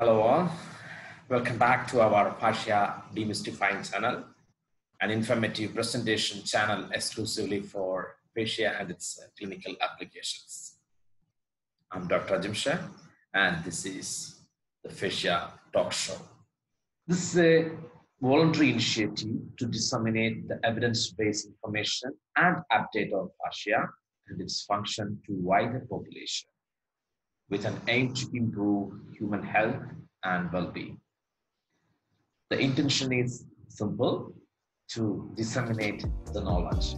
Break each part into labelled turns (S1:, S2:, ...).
S1: Hello all, welcome back to our Fascia Demystified channel, an informative presentation channel exclusively for fascia and its clinical applications. I'm Dr. Ajimsha and this is the Fascia Talk Show. This is a voluntary initiative to disseminate the evidence-based information and update on fascia and its function to wider population, with an aim to improve human health and well-being. The intention is simple: to disseminate the knowledge.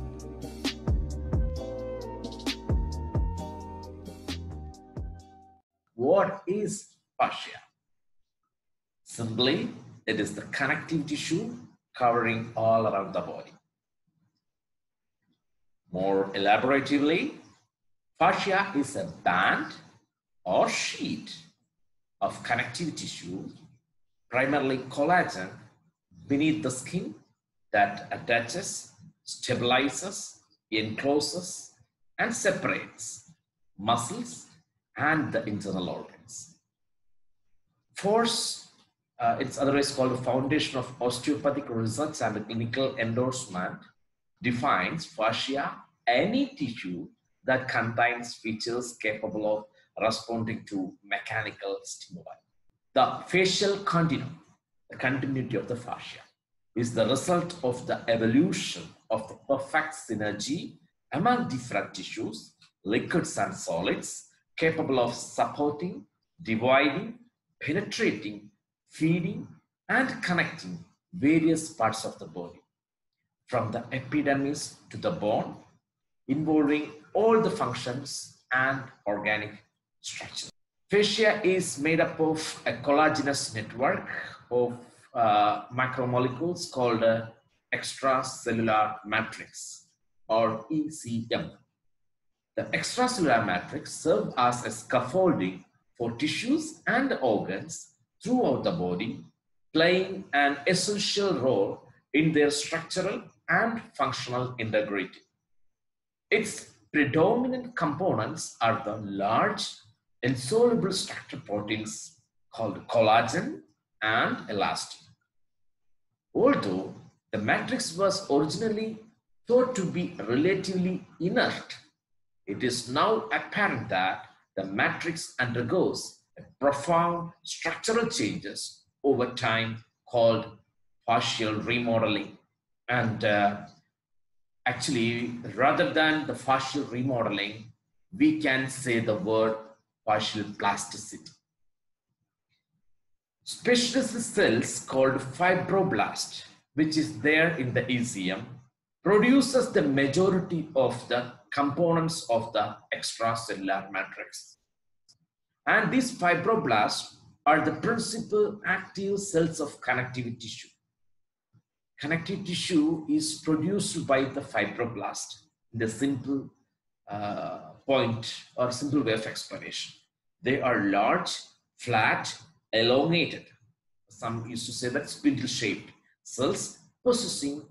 S1: What is fascia? Simply, it is the connective tissue covering all around the body. More elaboratively, fascia is a band or sheet of connective tissue, primarily collagen, beneath the skin that attaches, stabilizes, encloses, and separates muscles and the internal organs. It's otherwise called the foundation of osteopathic research and clinical endorsement, defines fascia any tissue that contains features capable of responding to mechanical stimuli. The facial continuum, the continuity of the fascia, is the result of the evolution of the perfect synergy among different tissues, liquids and solids, capable of supporting, dividing, penetrating, feeding, and connecting various parts of the body, from the epidermis to the bone, involving all the functions and organic structure. Fascia is made up of a collagenous network of macromolecules called extracellular matrix, or ECM. The extracellular matrix serves as a scaffolding for tissues and organs throughout the body, playing an essential role in their structural and functional integrity. Its predominant components are the large insoluble structural proteins called collagen and elastin. Although the matrix was originally thought to be relatively inert, it is now apparent that the matrix undergoes profound structural changes over time called fascial remodeling. And actually, rather than the fascial remodeling, we can say the word fascial plasticity. Specialist cells called fibroblast, which is there in the ECM, produces the majority of the components of the extracellular matrix. And these fibroblasts are the principal active cells of connective tissue. Connective tissue is produced by the fibroblast in the simple point or simple way of explanation. They are large, flat, elongated. Some used to say that spindle-shaped cells processing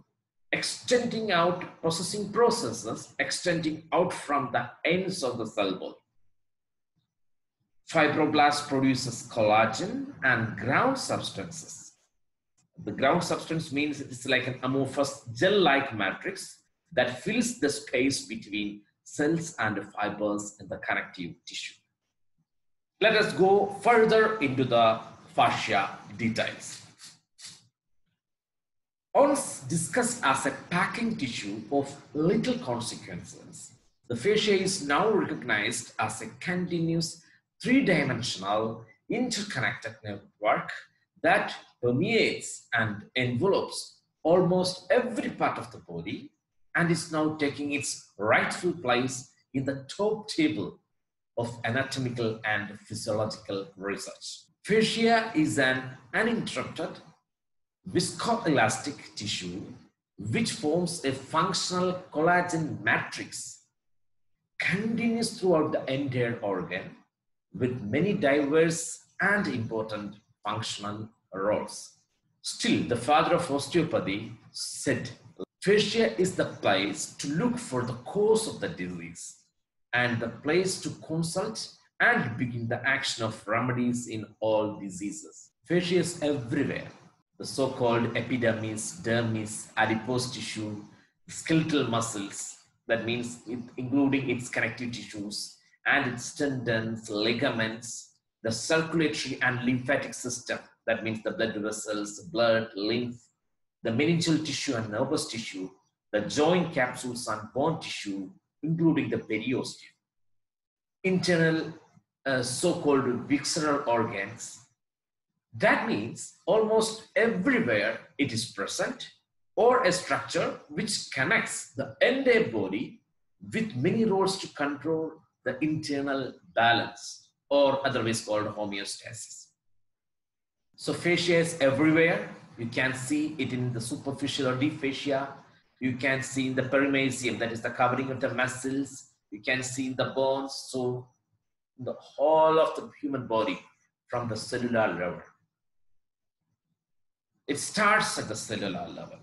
S1: processes extending out from the ends of the cell wall. Fibroblast produces collagen and ground substances. The ground substance means it is like an amorphous gel-like matrix that fills the space between cells and fibers in the connective tissue. Let us go further into the fascia details. Once discussed as a packing tissue of little consequences, the fascia is now recognized as a continuous, three-dimensional, interconnected network that permeates and envelopes almost every part of the body and is now taking its rightful place in the top table of anatomical and physiological research. Fascia is an uninterrupted viscoelastic tissue which forms a functional collagen matrix continuous throughout the entire organ with many diverse and important functional roles. Still, the father of osteopathy said, fascia is the place to look for the cause of the disease and the place to consult and begin the action of remedies in all diseases. Fascia is everywhere. The so-called epidermis, dermis, adipose tissue, skeletal muscles, that means including its connective tissues and its tendons, ligaments, the circulatory and lymphatic system, that means the blood vessels, blood, lymph, the meningeal tissue and nervous tissue, the joint capsules and bone tissue, including the periosteum, internal so-called visceral organs. That means almost everywhere it is present, or a structure which connects the entire body with many roles to control the internal balance, or otherwise called homeostasis. So fascia is everywhere. You can see it in the superficial or deep fascia. You can see in the permeates, that is the covering of the muscles. You can see in the bones. So the whole of the human body from the cellular level. It starts at the cellular level,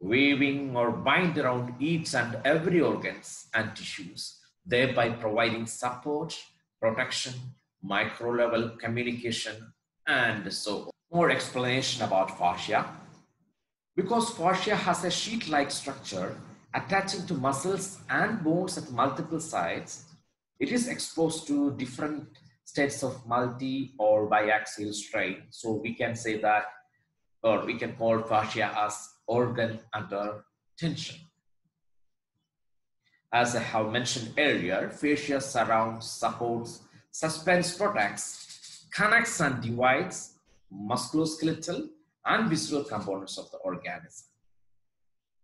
S1: weaving or bind around each and every organs and tissues, thereby providing support, protection, micro-level communication, and so on. More explanation about fascia. Because fascia has a sheet-like structure attaching to muscles and bones at multiple sites, it is exposed to different states of multi or biaxial strain. So we can say that, or we can call fascia as organ under tension. As I have mentioned earlier, fascia surrounds, supports, suspends, protects, connects and divides musculoskeletal and visceral components of the organism.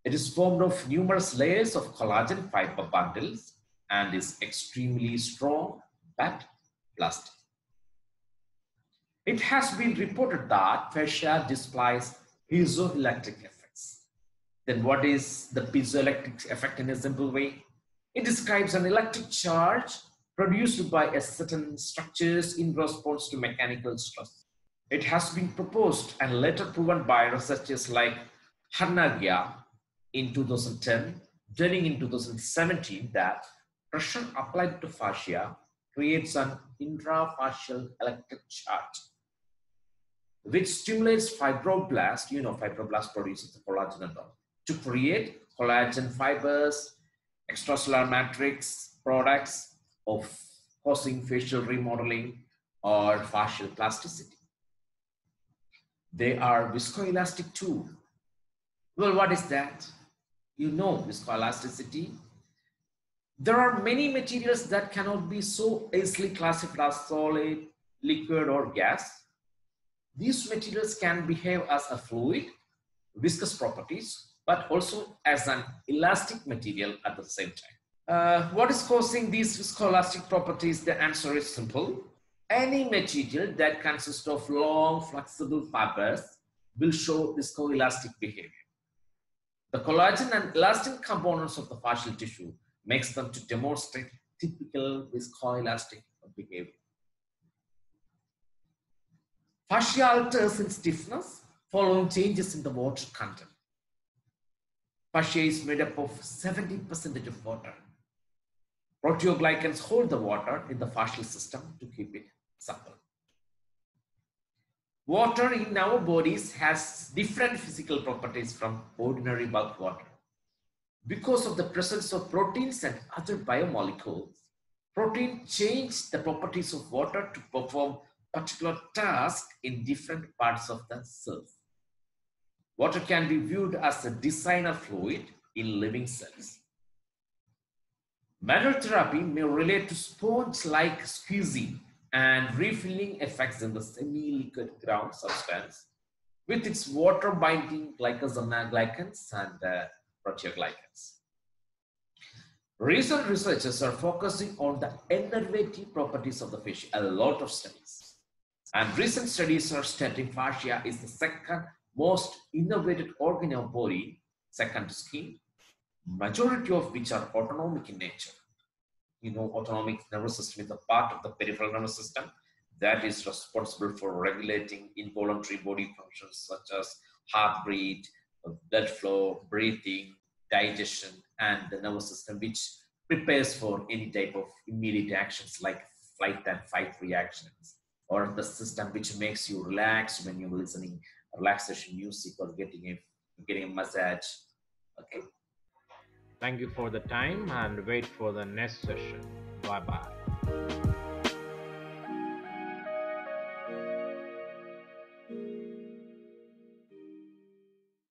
S1: It is formed of numerous layers of collagen fiber bundles and is extremely strong but plastic. It has been reported that fascia displays piezoelectric effects. Then what is the piezoelectric effect in a simple way? It describes an electric charge produced by a certain structures in response to mechanical stress. It has been proposed and later proven by researchers like Harnagia in 2010, Denning in 2017 that pressure applied to fascia creates an intrafascial electric charge which stimulates fibroblast, fibroblast produces the collagen and all, to create collagen fibers, extracellular matrix products of causing facial remodeling or fascial plasticity. They are viscoelastic too. Well, what is that? You know viscoelasticity. There are many materials that cannot be so easily classified as solid, liquid, or gas. These materials can behave as a fluid, viscous properties, but also as an elastic material at the same time. What is causing these viscoelastic properties? The answer is simple. Any material that consists of long, flexible fibers will show viscoelastic behavior. The collagen and elastin components of the fascial tissue makes them to demonstrate typical viscoelastic behavior. Fascia alters in stiffness following changes in the water content. Fascia is made up of 70% of water. Proteoglycans hold the water in the fascial system to keep it supple. Water in our bodies has different physical properties from ordinary bulk water. Because of the presence of proteins and other biomolecules, proteins change the properties of water to perform particular tasks in different parts of the cells. Water can be viewed as a designer fluid in living cells. Manual therapy may relate to sponge-like squeezing and refilling effects in the semi-liquid ground substance with its water-binding glycosaminoglycans and proteoglycans. Recent researchers are focusing on the innervative properties of the fascia, a lot of studies. And recent studies are stating fascia is the second most innervated organ of body, second to skin, majority of which are autonomic in nature. Autonomic nervous system is a part of the peripheral nervous system that is responsible for regulating involuntary body functions such as heartbeat, blood flow, breathing, digestion, and the nervous system which prepares for any type of immediate actions like flight and fight reactions, or the system which makes you relax when you're listening relaxation music or getting a massage. Okay.
S2: Thank you for the time and wait for the next session. Bye bye.